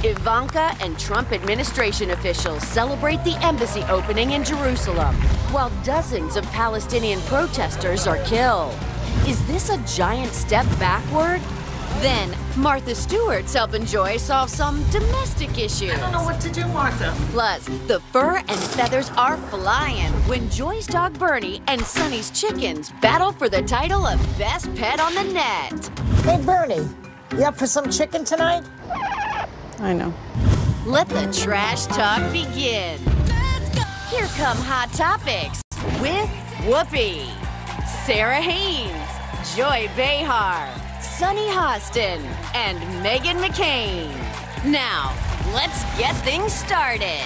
Ivanka and Trump administration officials celebrate the embassy opening in Jerusalem, while dozens of Palestinian protesters are killed. Is this a giant step backward? Then, Martha Stewart's Help and Joy solve some domestic issues. I don't know what to do, Martha. Plus, the fur and feathers are flying when Joy's dog Bernie and Sonny's chickens battle for the title of Best Pet on the Net. Hey, Bernie, you up for some chicken tonight? I know. Let the trash talk begin. Here come Hot Topics with Whoopi, Sarah Haynes, Joy Behar, Sunny Hostin, and Meghan McCain. Now, let's get things started.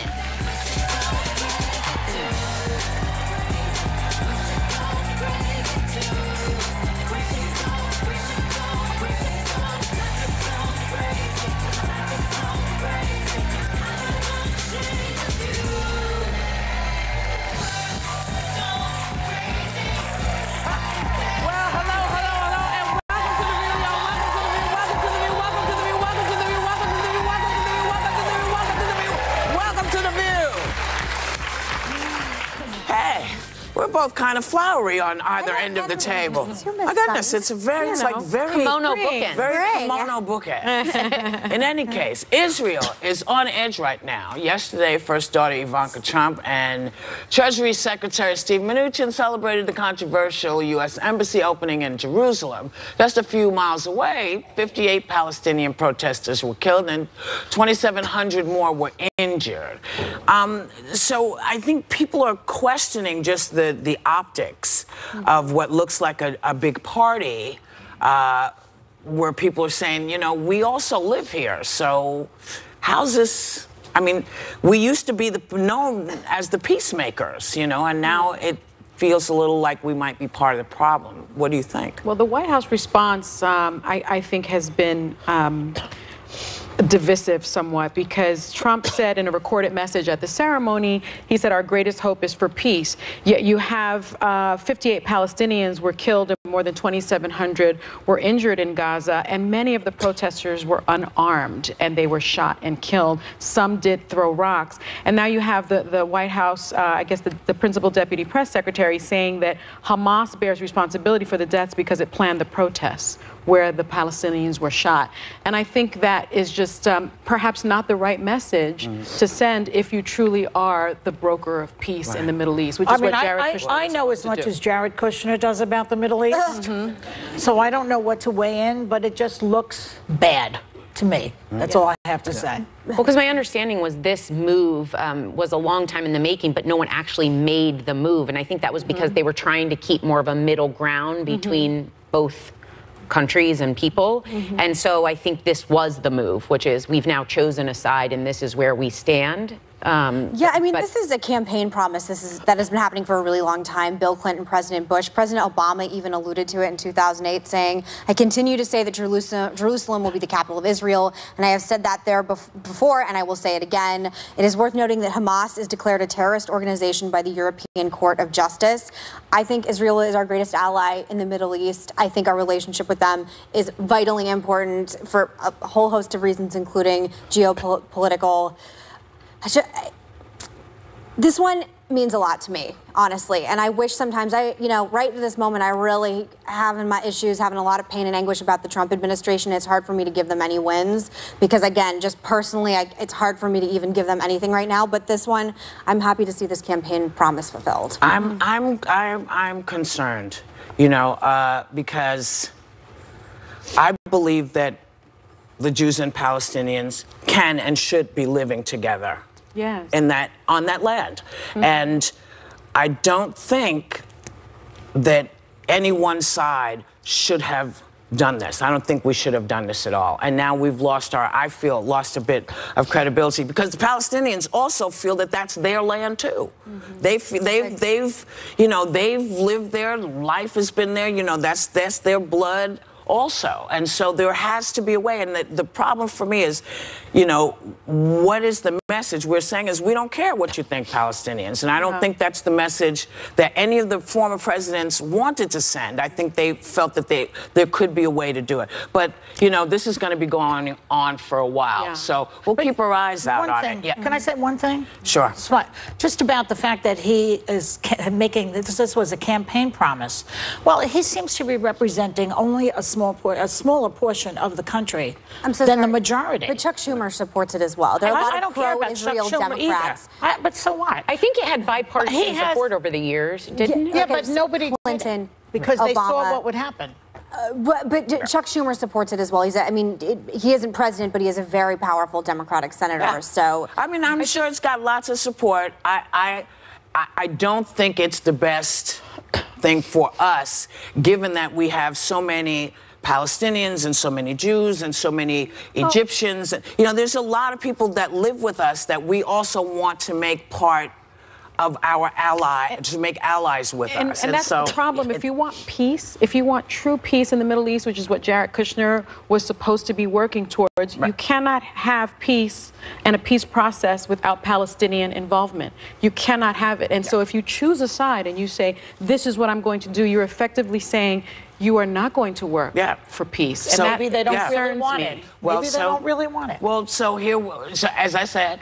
We're both kind of flowery on either end of the table. My goodness, it's a very, it's like very kimono bookend. Very kimono bookend. In any case, Israel is on edge right now. Yesterday, First Daughter Ivanka Trump and Treasury Secretary Steve Mnuchin celebrated the controversial U.S. Embassy opening in Jerusalem. Just a few miles away, 58 Palestinian protesters were killed and 2,700 more were injured. So I think people are questioning just the optics of what looks like a big party, where people are saying, you know, we also live here, so how's this? I mean, we used to be known as the peacemakers, you know, and now it feels a little like we might be part of the problem. What do you think? Well, the White House response, I think, has been divisive somewhat, because Trump said in a recorded message at the ceremony, he said our greatest hope is for peace. Yet you have 58 Palestinians were killed and more than 2,700 were injured in Gaza, and many of the protesters were unarmed and they were shot and killed. Some did throw rocks. And now you have the White House, I guess the principal deputy press secretary, saying that Hamas bears responsibility for the deaths because it planned the protests where the Palestinians were shot. And I think that is just perhaps not the right message to send if you truly are the broker of peace in the Middle East, which is what Jared Kushner I know as much as Jared Kushner does about the Middle East, so I don't know what to weigh in, but it just looks bad to me. That's all I have to say. Well, because my understanding was this move was a long time in the making, but no one actually made the move. And I think that was because they were trying to keep more of a middle ground between both countries and people. And so I think this was the move, which is we've now chosen a side and this is where we stand. Yeah, I mean, this is a campaign promise. That has been happening for a really long time. Bill Clinton, President Bush, President Obama even alluded to it in 2008, saying, I continue to say that Jerusalem will be the capital of Israel. And I have said that there before, and I will say it again. It is worth noting that Hamas is declared a terrorist organization by the European Court of Justice. I think Israel is our greatest ally in the Middle East. I think our relationship with them is vitally important for a whole host of reasons, including geopolitical. This one means a lot to me, honestly, and I wish sometimes right at this moment, I really having my issues, having a lot of pain and anguish about the Trump administration. It's hard for me to give them any wins because, again, just personally, it's hard for me to even give them anything right now. But this one, I'm happy to see this campaign promise fulfilled. I'm concerned, you know, because I believe that the Jews and Palestinians can and should be living together. Yes. On that land. And I don't think that any one side should have done this. I don't think we should have done this at all. And now we've lost I feel, lost a bit of credibility because the Palestinians also feel that that's their land too. They've lived there, life has been there, you know, that's their blood, also. And so there has to be a way. And the problem for me is, you know, what is the message we're saying is we don't care what you think, Palestinians. And I don't think that's the message that any of the former presidents wanted to send. I think they felt that there could be a way to do it. But, you know, this is going to be going on for a while. Yeah. So we'll keep our eyes out on it. Yeah. Can I say one thing? Sure. Just about the fact that he is making this was a campaign promise. Well, he seems to be representing only a smaller portion of the country than the majority. But Chuck Schumer supports it as well. There are a lot of pro-Israel Democrats. But so what? I think it had bipartisan support over the years, didn't it? Yeah, but nobody Clinton, because they saw Obama. what would happen. But Chuck Schumer supports it as well. He isn't president, but he is a very powerful Democratic senator. Yeah. So I mean, I'm sure it's got lots of support. I don't think it's the best thing for us, given that we have so many Palestinians and so many Jews and so many Egyptians. You know, there's a lot of people that live with us that we also want to make part of our ally, to make allies with us. And that's the problem. If you want peace, if you want true peace in the Middle East, which is what Jared Kushner was supposed to be working towards, you cannot have peace and a peace process without Palestinian involvement. You cannot have it. And so if you choose a side and you say, this is what I'm going to do, you're effectively saying, you are not going to work for peace. So maybe they don't really want it. Well, maybe they don't really want it. Well, so as I said,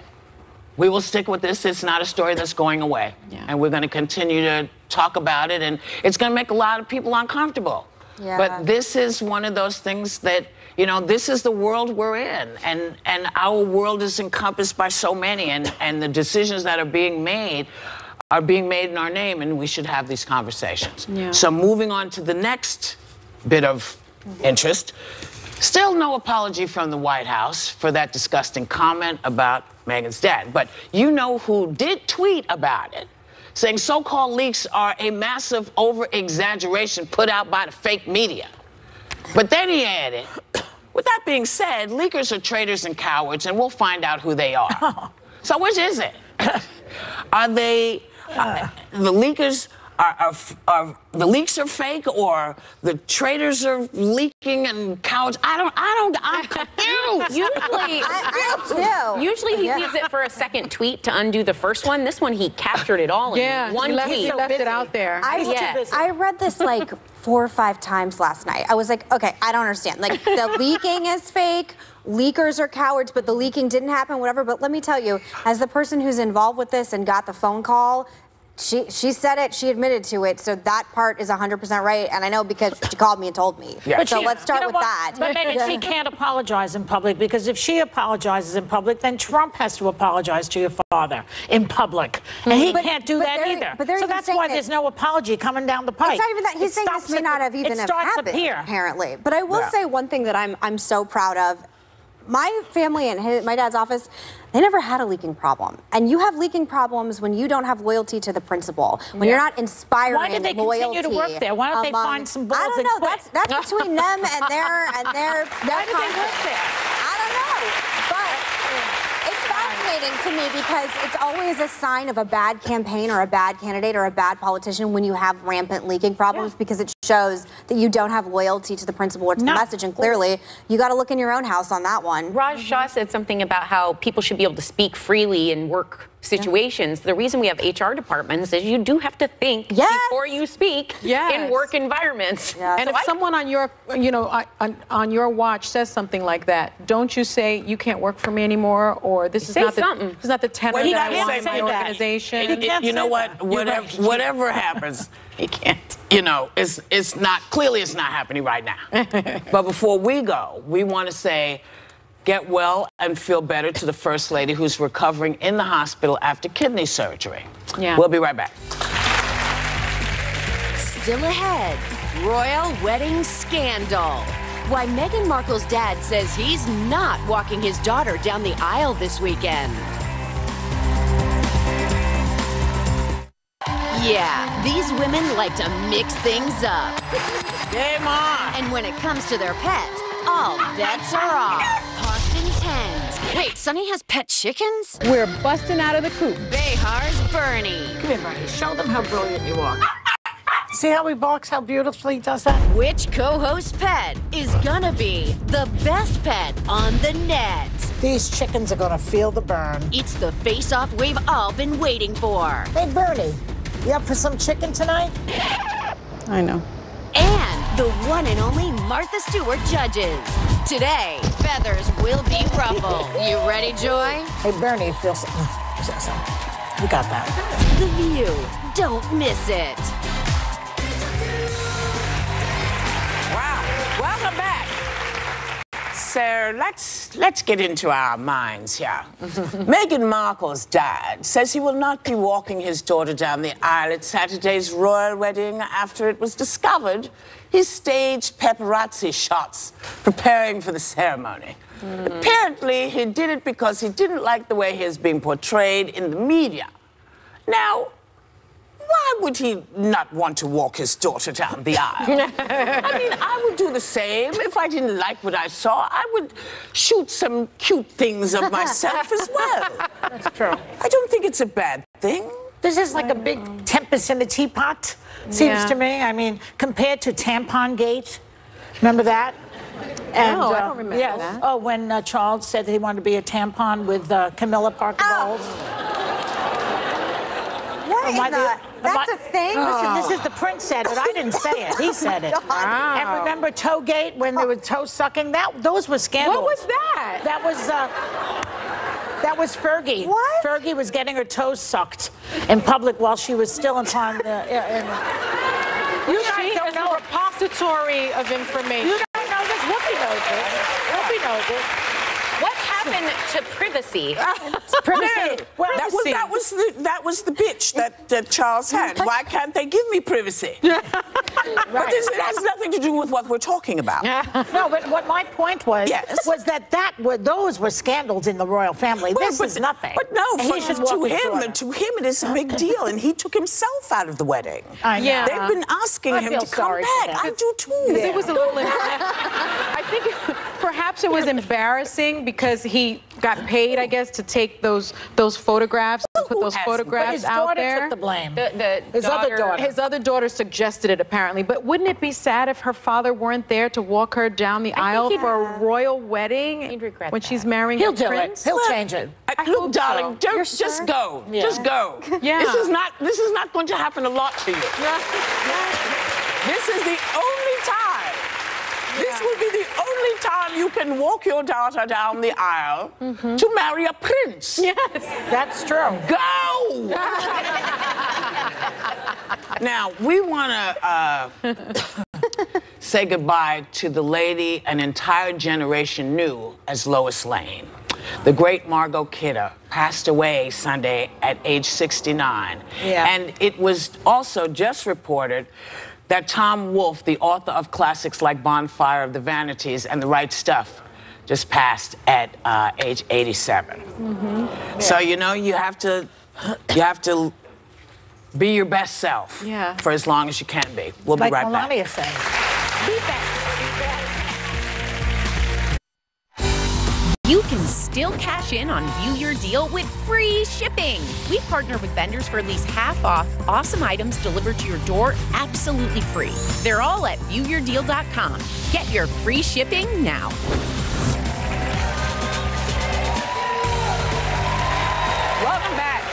we will stick with this. It's not a story that's going away. Yeah. And we're going to continue to talk about it. And it's going to make a lot of people uncomfortable. Yeah. But this is one of those things that, you know, this is the world we're in. And our world is encompassed by so many. And the decisions that are being made in our name. And we should have these conversations. Yeah. So moving on to the next bit of interest. Still no apology from the White House for that disgusting comment about Meghan's dad. But you know who did tweet about it, saying so-called leaks are a massive over-exaggeration put out by the fake media. But then he added, with that being said, leakers are traitors and cowards, and we'll find out who they are. So which is it? Are they, the leakers are the leaks are fake, or the traitors are leaking and cowards? I'm confused. Usually he leaves it for a second tweet to undo the first one. This one he captured it all in one tweet. He left it out there. I read this like 4 or 5 times last night. I was like, okay, I don't understand. Like, the leaking is fake, leakers are cowards, but the leaking didn't happen, whatever. But let me tell you, as the person who's involved with this and got the phone call, she said it, she admitted to it, so that part is 100% right, and I know because she called me and told me. Yeah. So let's start with that. But Meghan, she can't apologize in public, because if she apologizes in public, then Trump has to apologize to your father in public. And he can't do that either. So that's why there's no apology coming down the pipe. It's not even that. He's saying this may not have even happened, apparently. But I will say one thing that I'm so proud of. My family and my dad's office, they never had a leaking problem. And you have leaking problems when you don't have loyalty to the principal, when you're not inspiring loyalty. Why did they continue to work there? Why don't they find some balls? I don't know. That's between them and their Why did they work there? I don't know. But it's fascinating to me because it's always a sign of a bad campaign or a bad candidate or a bad politician when you have rampant leaking problems, because it shows that you don't have loyalty to the principle or to the message. And clearly, you got to look in your own house on that one. Raj Shah said something about how people should be able to speak freely in work situations. The reason we have HR departments is you do have to think before you speak in work environments. And if someone on your, on your watch says something like that, don't you say you can't work for me anymore, or this is not the tenor that I want in my organization? You know what? Whatever happens, he can't. You know, it's not happening right now. But before we go, we want to say, get well and feel better to the First Lady, who's recovering in the hospital after kidney surgery. Yeah. We'll be right back. Still ahead, royal wedding scandal. Why Meghan Markle's dad says he's not walking his daughter down the aisle this weekend. Yeah, these women like to mix things up. Game on! And when it comes to their pets, all bets are off. Austin's hens. Wait, Sonny has pet chickens? We're busting out of the coop. Behar's Bernie. Come here, Bernie. Show them how brilliant you are. See how he barks, how beautifully he does that? Which co-host pet is gonna be the best pet on the net? These chickens are gonna feel the burn. It's the face-off we've all been waiting for. Hey, Bernie, you up for some chicken tonight? I know. And the one and only Martha Stewart judges. Today, feathers will be ruffled. You ready, Joy? Hey, Bernie, feel so. You got that. The View. Don't miss it. Wow. Welcome back. So let's get into our minds here. Meghan Markle's dad says he will not be walking his daughter down the aisle at Saturday's royal wedding after it was discovered he staged paparazzi shots preparing for the ceremony. Apparently, he did it because he didn't like the way he is being portrayed in the media. Now, why would he not want to walk his daughter down the aisle? I mean, I would do the same. If I didn't like what I saw, I would shoot some cute things of myself as well. That's true. I don't think it's a bad thing. This is like a big tempest in the teapot, seems to me. I mean, compared to Tampon Gate. Remember that? And, I don't remember that. Oh, when Charles said that he wanted to be a tampon with Camilla Parker Bowles. That's a thing? Listen, this is the prince said it. I didn't say it. He said it. Wow. And remember Toegate when they were toe sucking? Those were scandals. What was that? That was Fergie. What? Fergie was getting her toes sucked in public while she was still upon the. You guys don't know. A repository of information. You don't know this. Whoopi knows this. Whoopi knows this. What happened to privacy? Privacy. Well, That was the bitch that Charles had. Why can't they give me privacy? But it has nothing to do with what we're talking about. No, but what my point was was that those were scandals in the royal family. This is nothing. But no, And he should walk to his daughter. him it is a big deal, and he took himself out of the wedding. I know. Yeah. They've been asking I him feel to come sorry for back. him. I do too. It was a little. I think perhaps it was embarrassing because he got paid, I guess, to take those photographs, to put those photographs His out daughter there. took the blame. His other daughter. His other daughter suggested it, apparently. But wouldn't it be sad if her father weren't there to walk her down the aisle for a royal wedding He'd regret when that. she's marrying He'll a do prince? it. He'll change it. Look, darling, so. just go. Yeah. Just go. Yeah. This is not going to happen a lot to you. This is the only time. This will be the only time you can walk your daughter down the aisle to marry a prince. Yes. That's true. Go! Now, we want to say goodbye to the lady an entire generation knew as Lois Lane. The great Margot Kidder passed away Sunday at age 69. Yeah. And it was also just reported that Tom Wolfe, the author of classics like Bonfire of the Vanities and The Right Stuff, just passed at age 87. So, you know, you have to be your best self for as long as you can be. We'll be Like right back. Melania said. Be back. You can still cash in on View Your Deal with free shipping. We partner with vendors for at least half off awesome items delivered to your door absolutely free. They're all at viewyourdeal.com. Get your free shipping now. Welcome back.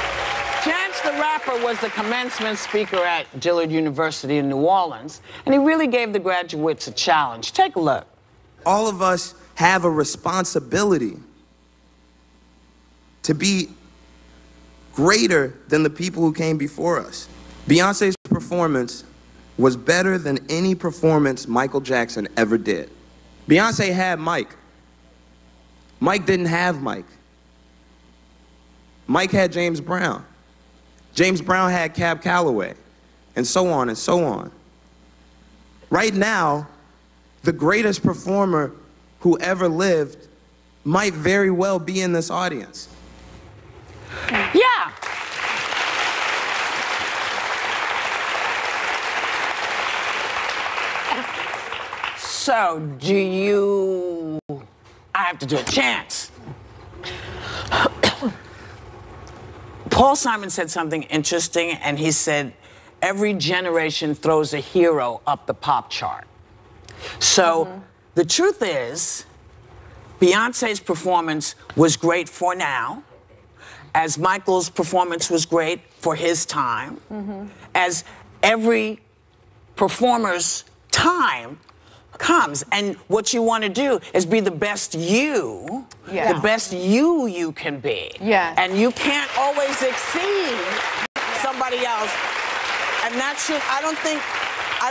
Chance the Rapper was the commencement speaker at Dillard University in New Orleans, and he really gave the graduates a challenge. Take a look. All of us have a responsibility to be greater than the people who came before us. Beyonce's performance was better than any performance Michael Jackson ever did. Beyonce had Mike. Mike didn't have Mike. Mike had James Brown. James Brown had Cab Calloway, and so on and so on. Right now, the greatest performer who ever lived might very well be in this audience. Yeah. So, I have to do a chance. Paul Simon said something interesting, and he said, every generation throws a hero up the pop chart. So the truth is, Beyonce's performance was great for now, as Michael's performance was great for his time, as every performer's time comes, and what you want to do is be the best you, the best you can be. And you can't always exceed somebody else, and that should, I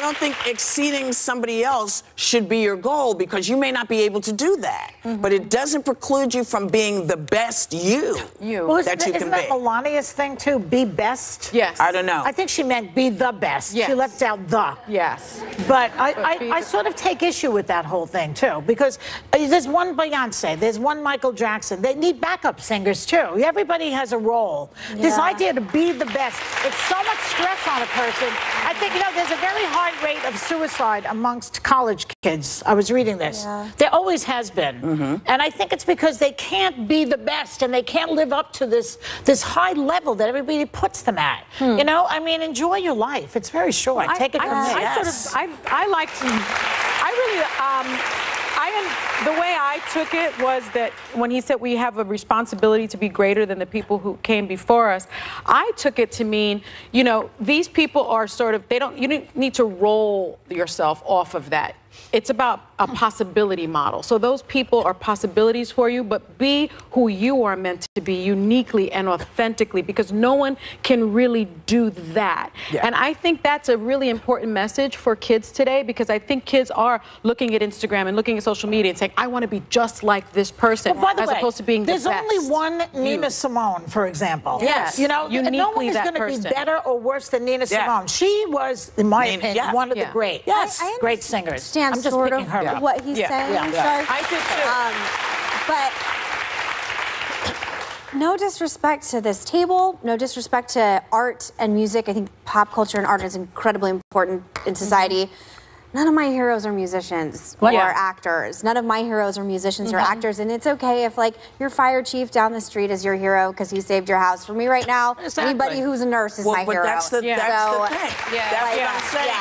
don't think exceeding somebody else should be your goal, because you may not be able to do that. But it doesn't preclude you from being the best you, well, that you can isn't be. that Melania's thing too? Be best? Yes. I don't know. I think she meant be the best. Yes. She left out the. Yes. But I sort of take issue with that whole thing too, because there's one Beyonce, there's one Michael Jackson. They need backup singers too. Everybody has a role. This idea to be the best, it's so much stress on a person. I think, you know, there's a very high rate of suicide amongst college kids. I was reading this. There always has been. And I think it's because they can't be the best, and they can't live up to this high level that everybody puts them at. You know, I mean, enjoy your life. It's very short. Take it from me. I like to, the way I took it was that when he said we have a responsibility to be greater than the people who came before us, I took it to mean, you know, these people are sort of, you don't need to roll yourself off of that. It's about a possibility model. So those people are possibilities for you, but be who you are meant to be uniquely and authentically, because no one can really do that. And I think that's a really important message for kids today, because I think kids are looking at Instagram and looking at social media and saying, I want to be just like this person, by the as way, opposed to being the best. There's only one Nina Simone, for example. Yes. You know, Uniquely no one is that going to be person. better or worse than Nina Simone. She was, in my opinion, one of the great, great singers. I'm just sort picking of her up. what he's saying. Sorry. I did too. But no disrespect to this table, no disrespect to art and music. I think pop culture and art is incredibly important in society. None of my heroes are musicians or actors. None of my heroes are musicians or actors, and it's okay if, like, your fire chief down the street is your hero because he saved your house. For me right now, anybody who's a nurse is my hero. That's the thing. That's what I'm saying.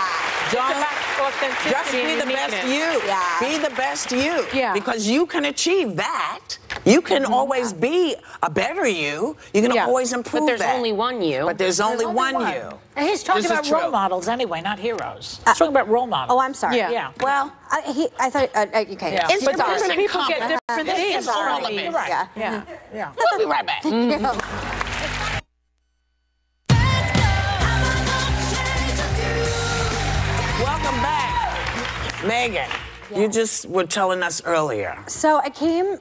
Just be the best you. Be the best you. Because you can achieve that. You can always be a better you. You can always improve that. But there's only one you. But there's only one you. And he's talking about role models anyway, not heroes. He's talking about role models. Oh, I'm sorry. Well, I thought, okay. It's But different different people get different things. You're right. We'll be right back. Welcome back. Megan, you just were telling us earlier. So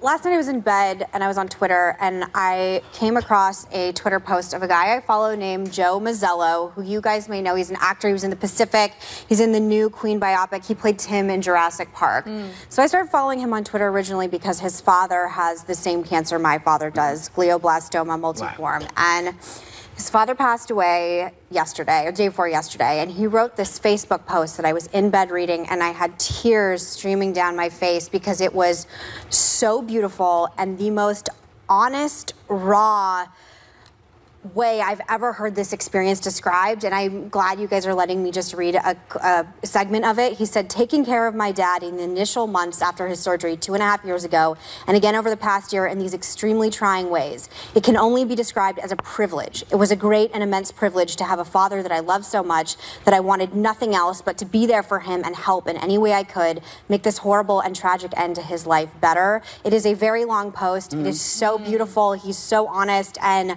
last night I was in bed and I was on Twitter, and I came across a Twitter post of a guy I follow named Joe Mazzello, who you guys may know. He's an actor. He was in The Pacific. He's in the new Queen biopic. He played Tim in Jurassic Park. So I started following him on Twitter originally because his father has the same cancer my father does, glioblastoma multiforme. And his father passed away yesterday, or day before yesterday, and he wrote this Facebook post that I was in bed reading, and I had tears streaming down my face because it was so beautiful and the most honest, raw way I've ever heard this experience described, and I'm glad you guys are letting me just read a segment of it. He said, taking care of my dad in the initial months after his surgery 2.5 years ago, and again over the past year in these extremely trying ways. It can only be described as a privilege. It was a great and immense privilege to have a father that I love so much that I wanted nothing else but to be there for him and help in any way I could make this horrible and tragic end to his life better. It is a very long post. It is so beautiful. He's so honest, and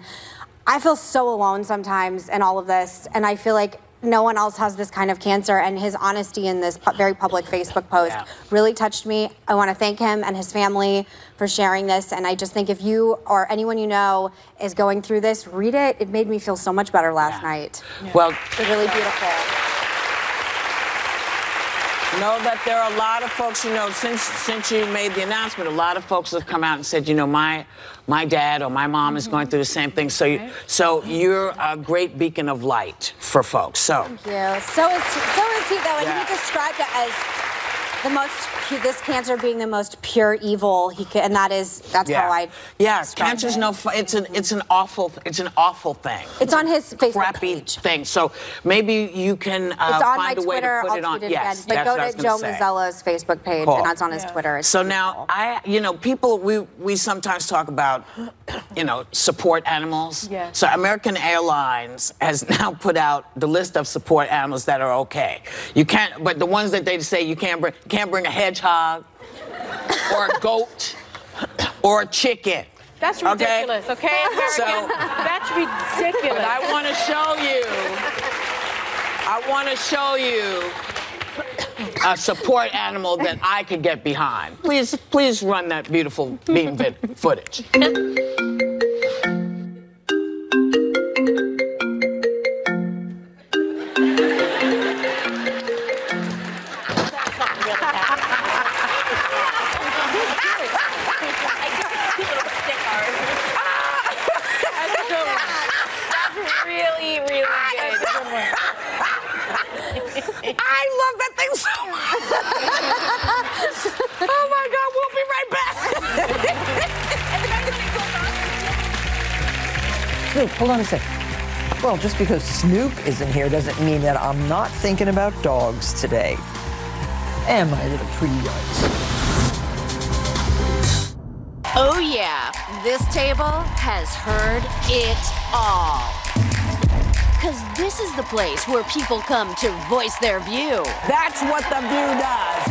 I feel so alone sometimes in all of this, and I feel like no one else has this kind of cancer, and his honesty in this very public Facebook post really touched me. I want to thank him and his family for sharing this, and I just think if you or anyone you know is going through this, read it. It made me feel so much better last night. Well, it's really beautiful. Know that there are a lot of folks, you know, since you made the announcement, a lot of folks have come out and said, you know, my dad or my mom is going through the same thing. So you're a great beacon of light for folks. So thank you. So is he though, and he described it as this cancer being the most pure evil and that's how I. Yeah, cancer's no fun. It's an awful thing. It's on his Facebook crappy page. thing. So maybe you can find a way to put it on. Yes, but go to Joe Mazzello's Facebook page, and that's on his Twitter. So now people we sometimes talk about support animals. Yeah. So American Airlines has now put out the list of support animals that are okay. You can't, but the ones that they say you can't bring a hedgehog or a goat or a chicken. That's ridiculous, okay? So that's ridiculous. But I want to show you a support animal that I could get behind. Please run that beautiful beam footage. Really, really good. I love that thing so much. Oh my God, we'll be right back. Snoop, hold on a sec. Well, just because Snoop isn't here doesn't mean that I'm not thinking about dogs today. And my little pretty dogs. Oh yeah, this table has heard it all. Because this is the place where people come to voice their view. That's what The View does.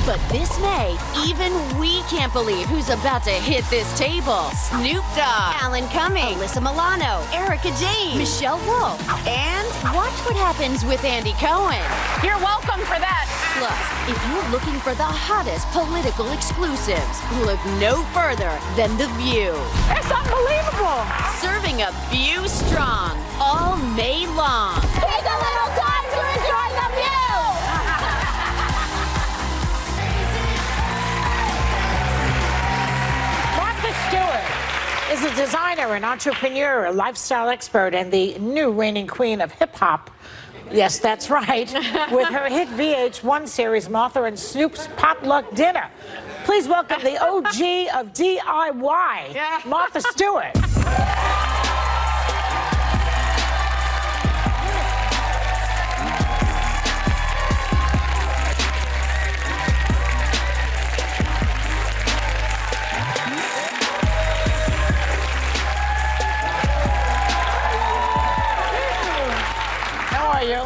But this May, even we can't believe who's about to hit this table. Snoop Dogg, Alan Cumming, Alyssa Milano, Erica Jane, Michelle Wolf, and watch what happens with Andy Cohen. You're welcome for that. Plus, if you're looking for the hottest political exclusives, look no further than The View. It's unbelievable. Serving a View strong all May long. Take a little time to enjoy The View. Stewart is a designer, an entrepreneur, a lifestyle expert, and the new reigning queen of hip-hop. Yes, that's right. With her hit VH1 series, Martha and Snoop's Potluck Dinner. Please welcome the OG of DIY, Martha Stewart.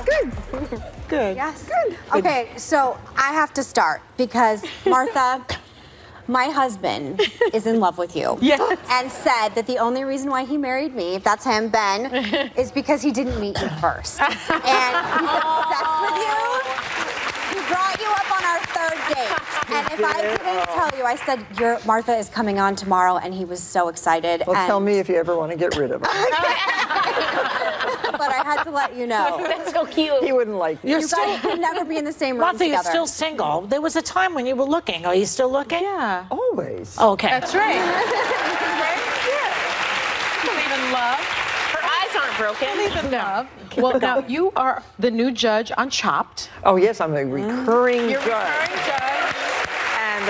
Good. Good. Yes. Good. Okay, so I have to start because Martha, my husband is in love with you. Yes. And said that the only reason why he married me, if that's him, Ben, is because he didn't meet you first. And he's obsessed with you. He brought you up on our third date. And if I didn't tell you, I said, Martha is coming on tomorrow, and he was so excited. Well, tell me if you ever want to get rid of her. But I had to let you know. That's so cute. He wouldn't like you. You guys could never be in the same room Martha, together. you're still single. There was a time when you were looking. Are you still looking? Yeah. Always. Okay. That's right. Right? Yeah. Believe in love. Her eyes aren't broken. Believe in love. Well, now you are the new judge on Chopped. Oh, yes, I'm a recurring You're judge. recurring judge. And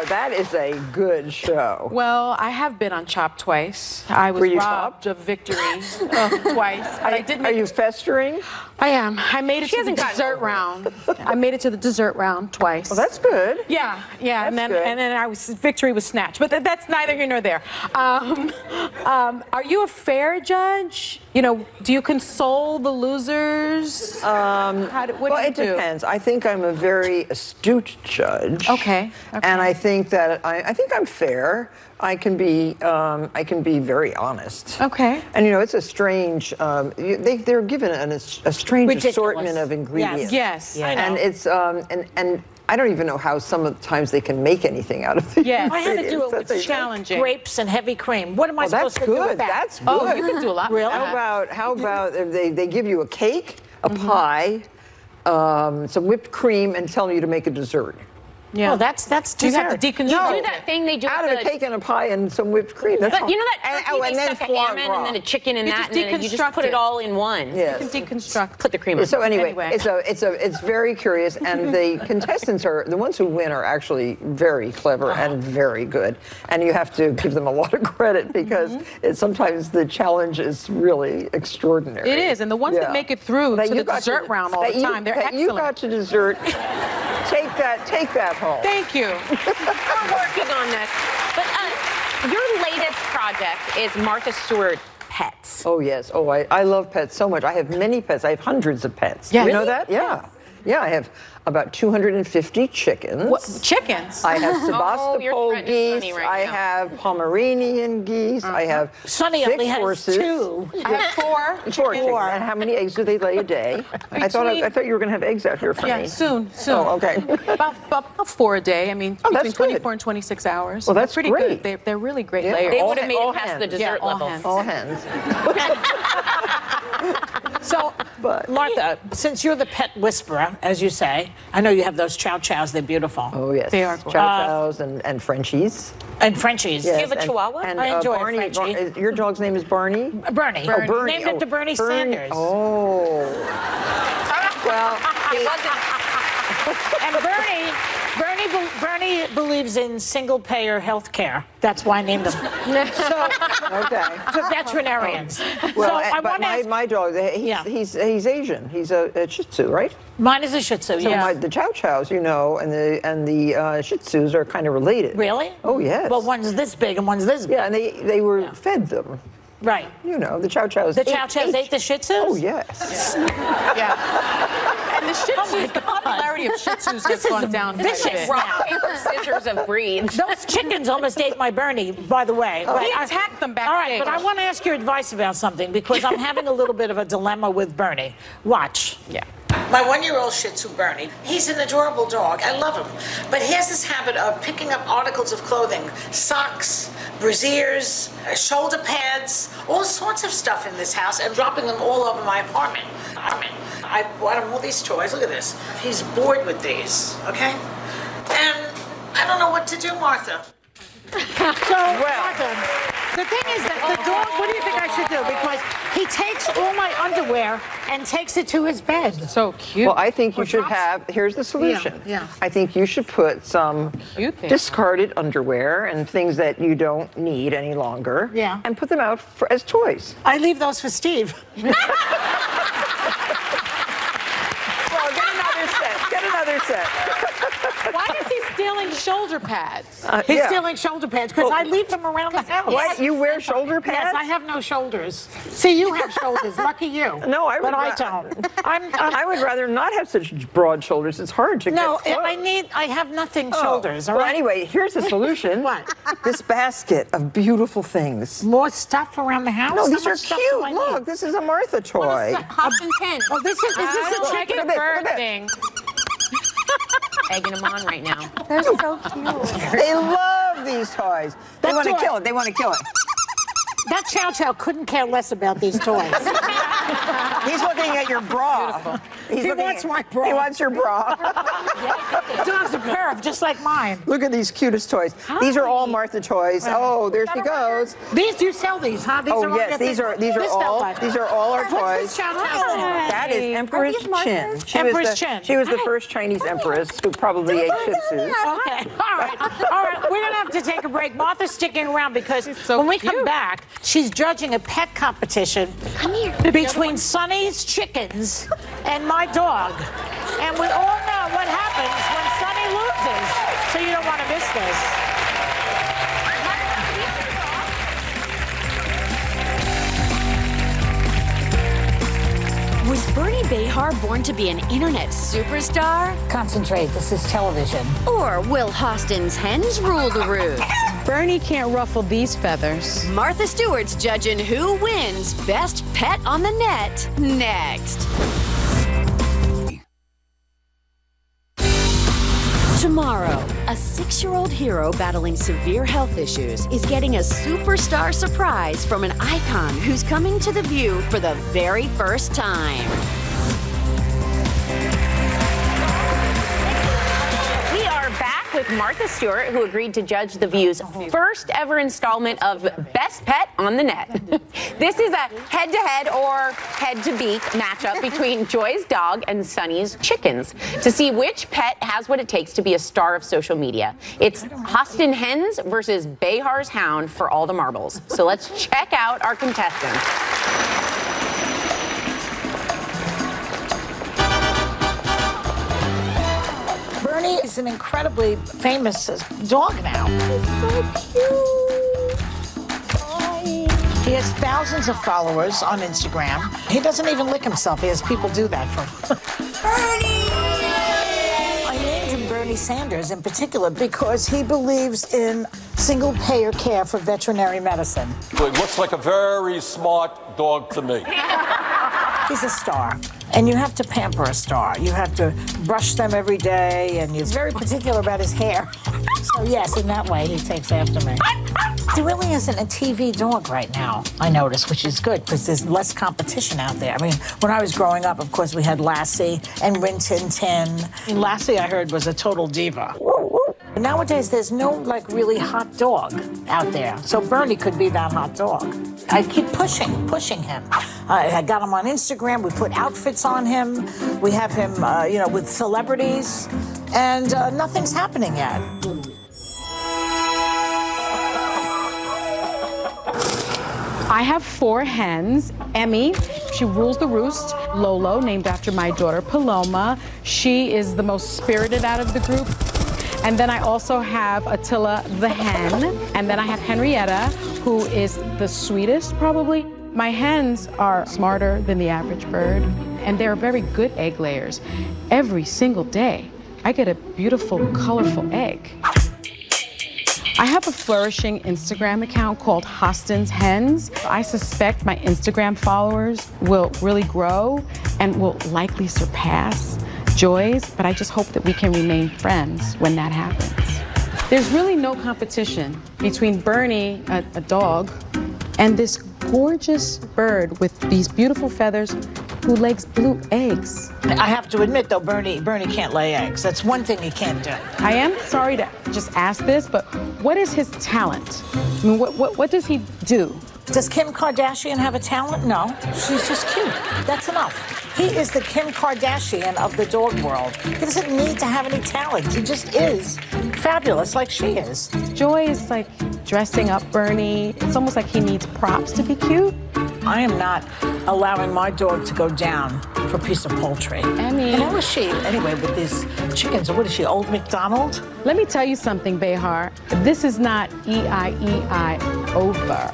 that is a good show. Well, I have been on Chopped twice. I was robbed of victory twice. But I did. Are you festering? I am. I made it to the dessert round. I made it to the dessert round twice. Well, that's good. Yeah, yeah, That's good. and then victory was snatched. But that's neither here nor there. Are you a fair judge? You know, do you console the losers? What do you do? Depends. I think I'm a very astute judge. Okay. And I think that I think I'm fair. I can be very honest. Okay. And you know, it's a strange. They're given a strange assortment of ingredients. Yes. Yeah. And it's and I don't even know how some of the times they can make anything out of it. Yes. I had to do it with challenging. Grapes and heavy cream. What am I supposed to do with that? That's good. Oh, you can do a lot. Really? How about if they give you a cake, a pie, some whipped cream, and tell you to make a dessert? Yeah. Well, that's You have dessert. to deconstruct. You do that thing they do Out with of a cake and a pie and some whipped cream. That's But you know that turkey, and they then stuff a foie ham in gras. and then a chicken and You that, just and then you just deconstruct put it it. all in one. Yes. You can deconstruct. Put the cream in. So anyway, Anyway. it's very curious, and the contestants are the ones who win are actually very clever and very good, and you have to give them a lot of credit because sometimes the challenge is really extraordinary. It is, and the ones that make it through to you the got dessert round all the time, they're that excellent. You got to dessert. Take that home. Thank you. We're working on this. But your latest project is Martha Stewart Pets. Oh, yes. Oh, I love pets so much. I have many pets. I have hundreds of pets. Yeah. You know Really? that? Yeah. Yeah, I have about 250 chickens. What, chickens? I have you're Sebastopol threatening geese. Sonny right I now. have Pomeranian geese. I have Sonny 6 only has horses. 2. I have 4. Four chickens. And how many eggs do they lay a day? I thought you were going to have eggs out here for Yeah, me. soon. Oh, okay. About 4 a day. I mean, that's between good. 24 and 26 hours. Well, that's pretty great. good. They're really great Yeah. layers. They All would have made all it past hands. the dessert all level. hands. All hands. So, But- Martha, since you're the pet whisperer, as you say, I know you have those chow chows. They're beautiful. Oh, yes. They are Chow chows and Frenchies. And Frenchies. Yes, have a Chihuahua? And, I enjoy a Barney, Frenchie. your dog's name is Barney? Bernie. Oh, Bernie. Named after Bernie Sanders. Oh. Well, And Bernie believes in single-payer health care. That's why I named him. So, okay. for veterinarians. Well, so I but want to ask, my dog, he's Asian. He's a Shih Tzu, right? mine is a Shih Tzu, So yes. the Chow Chows, and the Shih Tzus are kind of related. Really? Oh, yes. Well, one's this big and one's this big. Yeah, and they were fed them. Right. You know, the Chow Chows. The Chow Chows ate the Shih Tzus? Oh, yes. Yeah. And the Shih Tzus, the popularity of Shih Tzus has gone down quite a vicious bit. Rock, paper, scissors of breeds. Those chickens almost ate my Bernie, by the way. He attacked them backstage. All right, but I want to ask your advice about something because I'm having a little bit of a dilemma with Bernie. Watch. Yeah. My 1-year-old Shih Tzu, Bernie, he's an adorable dog. I love him. But he has this habit of picking up articles of clothing, socks, brassieres, shoulder pads, all sorts of stuff in this house and dropping them all over my apartment. I bought him all these toys. Look at this. He's bored with these, okay? And I don't know what to do, Martha. So, Martha, the thing is that the dog, what do you think I should do? Because he takes all my underwear and takes it to his bed. So cute. Well, I think you should have, here's the solution. Yeah. I think you should put some Cute thing. discarded underwear and things that you don't need any longer. Yeah. And put them out as toys. I leave those for Steve. Well, get another set. Why is he stealing shoulder pads? He's Yeah. stealing shoulder pads because I leave them around the house. What? You wear shoulder pads? Yes, I have no shoulders. See, you have shoulders. Lucky you. No, I would But I not. don't. I would rather not have such broad shoulders. It's hard to No, get close. I have nothing Oh. shoulders, all Well, right? anyway, here's the solution. What? This basket of beautiful things. More stuff around the house? No, How these are much stuff do I cute. need? Look, this is a Martha toy. Pops and tins. Oh, is this a chicken? Like the bird thing. Egging them on right now. They're so cute. They love these toys. They That want to toy. kill it. They want to kill it. That Chow Chow couldn't care less about these toys. He's looking at your bra. He wants my bra. He wants your bra. Dogs are curved, just like mine. Look at these cutest toys. These are all Martha toys. Oh, there she goes. These, you sell these, huh? These Oh are all yes, your these things. are This all stuff. these are all our What's toys. this Chow Chow's name? That is Empress these Martha's? Chin. Empress Chin. She was the first Chinese empress who probably ate Shih Tzus. Okay. All right. All right. We're going to have to take a break. Martha's sticking around because when we come back, she's judging a pet competition between Sonny's chickens and my dog. And we all know what happens when Sonny loses. So you don't want to miss this. Was Bernie Behar born to be an internet superstar? Concentrate. This is television. Or will Hostin's hens rule the roost? Bernie can't ruffle these feathers. Martha Stewart's judging who wins Best Pet on the Net next. Tomorrow, a 6-year-old hero battling severe health issues is getting a superstar surprise from an icon who's coming to The View for the very first time. We are back with Martha Stewart, who agreed to judge The View's first ever installment of Best Pet on the Net. This is a head-to-head or head-to-beak matchup between Joy's dog and Sunny's chickens to see which pet has what it takes to be a star of social media. It's Austin Hens versus Behar's Hound for all the marbles. So let's check out our contestants. Bernie is an incredibly famous dog now. He's so cute. Hi. He has thousands of followers on Instagram. He doesn't even lick himself. He has people do that for him. Bernie! I named him Bernie Sanders in particular because he believes in single-payer care for veterinary medicine. He looks like a very smart dog to me. He's a star, and you have to pamper a star. You have to brush them every day, and he's very particular about his hair. So yes, in that way, he takes after me. There really isn't a TV dog right now, I notice, which is good, because there's less competition out there. I mean, when I was growing up, of course, we had Lassie and Rin Tin Tin. And Lassie, I heard, was a total diva. Nowadays, there's no, like, really hot dog out there. So Bernie could be that hot dog. I keep pushing him. I got him on Instagram. We put outfits on him. We have him, you know, with celebrities. And nothing's happening yet. I have 4 hens. Emmy, she rules the roost. Lolo, named after my daughter Paloma. She is the most spirited out of the group. And then I also have Attila the hen. And then I have Henrietta, who is the sweetest, probably. My hens are smarter than the average bird, and they're very good egg layers. Every single day, I get a beautiful, colorful egg. I have a flourishing Instagram account called Austin's Hens. I suspect my Instagram followers will really grow and will likely surpass Joy's, but I just hope that we can remain friends when that happens. There's really no competition between Bernie, a dog, and this gorgeous bird with these beautiful feathers who lays blue eggs. I have to admit, though, Bernie can't lay eggs. That's one thing he can't do. I am sorry to just ask this, but what is his talent? I mean, what does he do? Does Kim Kardashian have a talent? No. She's just cute. That's enough. He is the Kim Kardashian of the dog world. He doesn't need to have any talent. He just is fabulous like she is. Joy is like dressing up Bernie. It's almost like he needs props to be cute. I am not allowing my dog to go down for a piece of poultry. Emmy. And how is she, anyway, with these chickens? Or what is she, Old McDonald? Let me tell you something, Behar. This is not E-I-E-I over.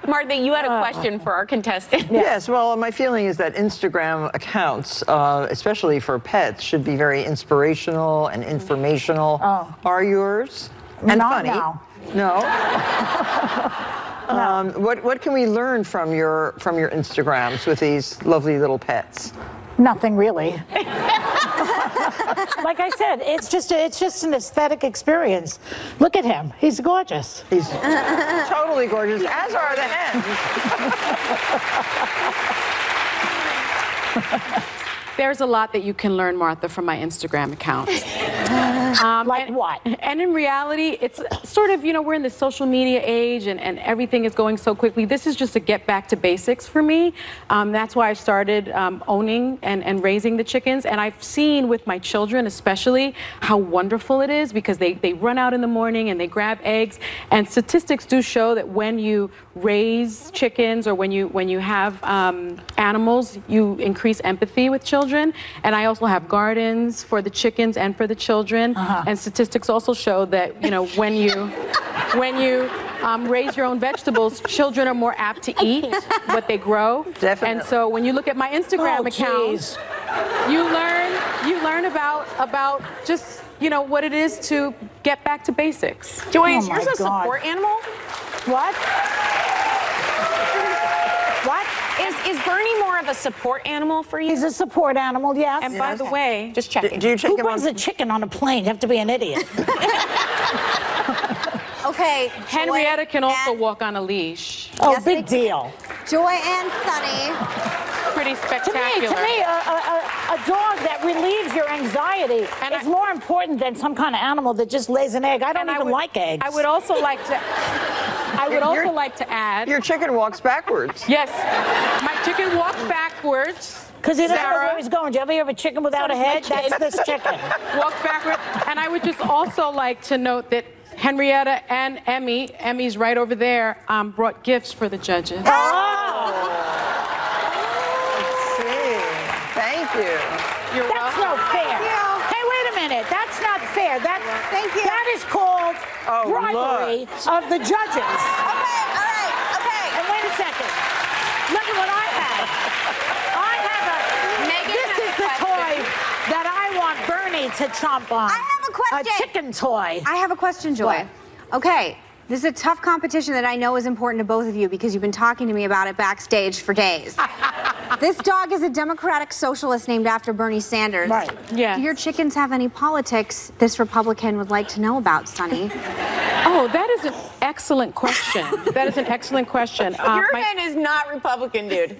Martha, you had a question for our contestant. Yes, well, my feeling is that Instagram accounts, especially for pets, should be very inspirational and informational. Oh. Are yours? And Not funny? now. No. No. What can we learn from your Instagrams with these lovely little pets? Nothing really. Like I said, it's just an aesthetic experience. Look at him. He's gorgeous. He's totally gorgeous, as are the hens. There's a lot that you can learn, Martha, from my Instagram account. Like what? And in reality, it's sort of, you know, we're in the social media age and everything is going so quickly. This is just a get back to basics for me. That's why I started owning and raising the chickens. And I've seen with my children especially how wonderful it is because they run out in the morning and they grab eggs. And statistics do show that when you raise chickens or when you have animals, you increase empathy with children. And I also have gardens for the chickens and for the children. And statistics also show that, you know, when you raise your own vegetables, children are more apt to eat what they grow. Definitely. And so when you look at my Instagram account, you learn about just, you know, what it is to get back to basics. Joy, is yours a support animal? What? What? Is Bernie more of a support animal for you? He's a support animal, yes. And by the way, just checking. Do you check Who him brings on a chicken on a plane? You have to be an idiot. Okay. Henrietta can also walk on a leash. Oh, big deal. Joy and Sunny. Pretty spectacular. To me, a dog that relieves your anxiety is more important than some kind of animal that just lays an egg. I don't even like eggs. I would also like to. I would also like to add. Your chicken walks backwards. Yes, my chicken walks backwards. Because he doesn't know where he's going. Do you ever hear of a chicken without a head? That's this chicken. Walks backwards. And I would just also like to note that Henrietta and Emmy's right over there, brought gifts for the judges. Oh! Thank you. You're That's welcome. no fair. Hey, wait a minute. That's not fair. Thank you. That is called bribery of the judges. Okay. And wait a second. Look at what I have. This is the toy that I want Bernie to chomp on. I have a question. A chicken toy. I have a question, Joy. Okay, this is a tough competition that I know is important to both of you because you've been talking to me about it backstage for days. This dog is a Democratic socialist named after Bernie Sanders. Right. Yeah. Do your chickens have any politics this Republican would like to know about, Sonny? Oh, that is an excellent question. That is an excellent question. Your hen is not Republican, dude.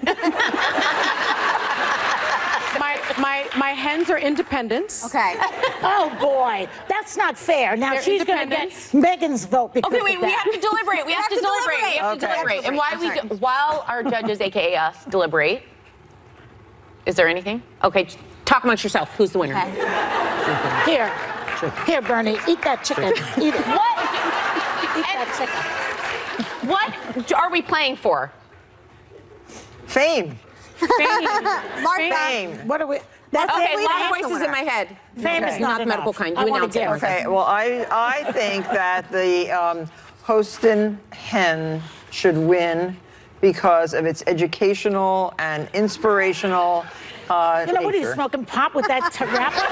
My hens are independents. Okay. Oh, boy. That's not fair. Now, They're she's going to get independents. Megan's vote because Okay, wait, of we that. have to deliberate. We have to deliberate. We have to deliberate. And while our judges, aka us, deliberate, is there anything? Okay, talk amongst yourself. Who's the winner? Here. Here, Bernie. Eat that chicken. Eat it. What? Eat that chicken. What are we playing for? Fame. Fame. What are we... Okay, a Leave lot of the voices winner. in my head. Fame is Not the enough. medical kind. I You wanna announce it. give. Okay, well, I think that the Holstein hen should win because of its educational and inspirational You know, what are you nature. smoking pot with that rapper?